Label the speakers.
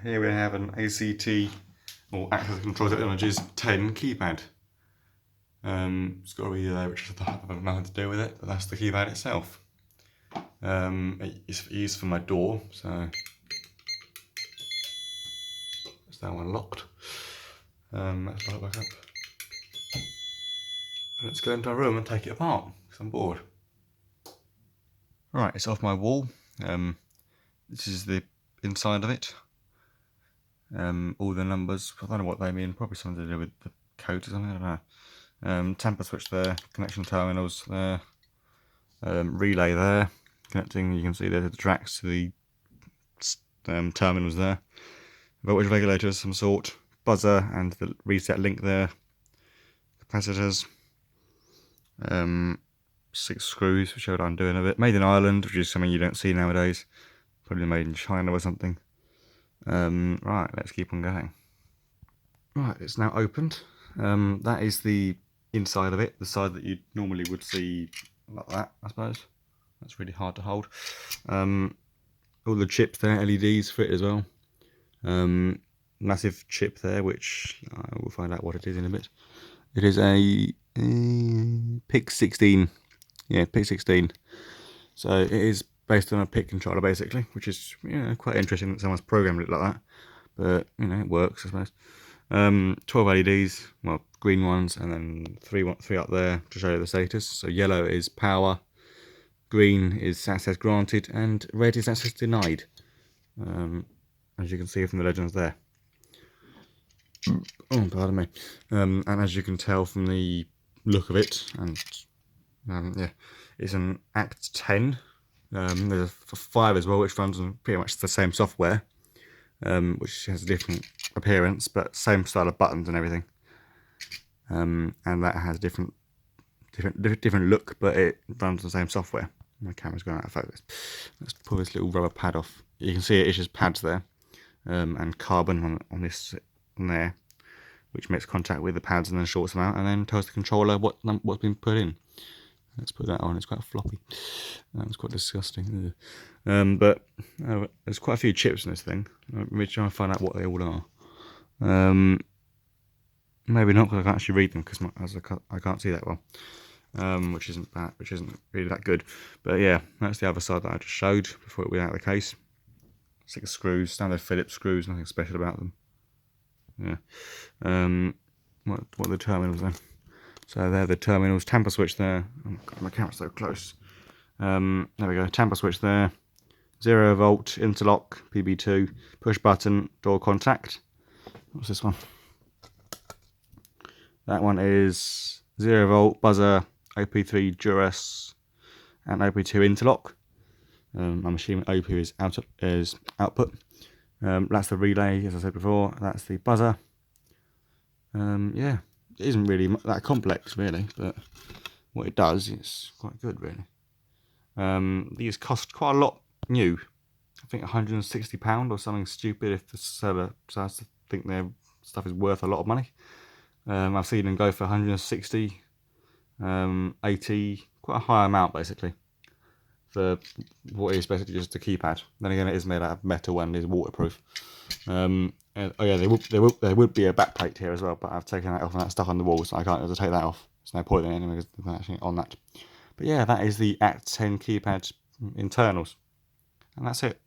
Speaker 1: Here we have an ACT or Access Control Technologies 10 keypad. It's got a radio there which I have nothing to do with it, but that's the keypad itself. It's used for my door, so that's that one locked. Let's light it back up. Let's go into our room and take it apart because I'm bored. Right, it's off my wall. This is the inside of it. All the numbers, I don't know what they mean, probably something to do with the code or something, I don't know. Tamper switch there, connection terminals there, relay there, connecting, you can see there's the tracks to the terminals there, voltage regulators of some sort, buzzer and the reset link there, capacitors, 6 screws, which I'm doing a bit, made in Ireland, which is something you don't see nowadays, probably made in China or something. Right, let's keep on going. Right, it's now opened. That is the inside of it, the side that you normally would see like that, I suppose. That's really hard to hold. All the chips there, LEDs for it as well. Massive chip there, which I will find out what it is in a bit. It is a PIC 16. Yeah, PIC 16. So it is based on a PIC controller basically, which is quite interesting that someone's programmed it like that. But it works, I suppose. 12 LEDs, well, green ones, and then three up there to show you the status. So yellow is power, green is access granted, and red is access denied. As you can see from the legends there. Oh, pardon me. And as you can tell from the look of it, and yeah, it's an ACT10. There's a 5 as well, which runs on pretty much the same software, which has a different appearance, but same style of buttons and everything. And that has different look, but it runs the same software. My camera's going out of focus. Let's pull this little rubber pad off. You can see it issues pads there, and carbon on this and there, which makes contact with the pads and then shorts them out, and then tells the controller what's been put in. Let's put that on. It's quite floppy. That's quite disgusting. But there's quite a few chips in this thing. Let me try and find out what they all are. Maybe not, because I can't actually read them because I can't see that well. Which isn't bad, which isn't really that good. But yeah, that's the other side that I just showed before it went out of the case. 6 screws, standard Phillips screws, nothing special about them. Yeah. What are the terminals then? So they're the terminals. Tamper switch there. Oh God, my camera's so close. There we go. Tamper switch there. 0 volt interlock PB2. Push button door contact. What's this one? That one is 0 volt buzzer OP3 Duras and OP2 interlock. I'm assuming OP is output. That's the relay, as I said before. That's the buzzer. Yeah, it isn't really that complex, really, but what it does, it's quite good, really. These cost quite a lot new. I think £160 or something stupid if the seller starts to think their stuff is worth a lot of money. I've seen them go for 160, 80, quite a high amount basically, for what is basically just a keypad. Then again, it is made out of metal and is waterproof. And, oh yeah, there would be a back plate here as well, but I've taken that off and that's stuck on the wall, so I can't be able to take that off. There's no point in it anyway because there's actually on that. But yeah, that is the ACT10 keypad internals, and that's it.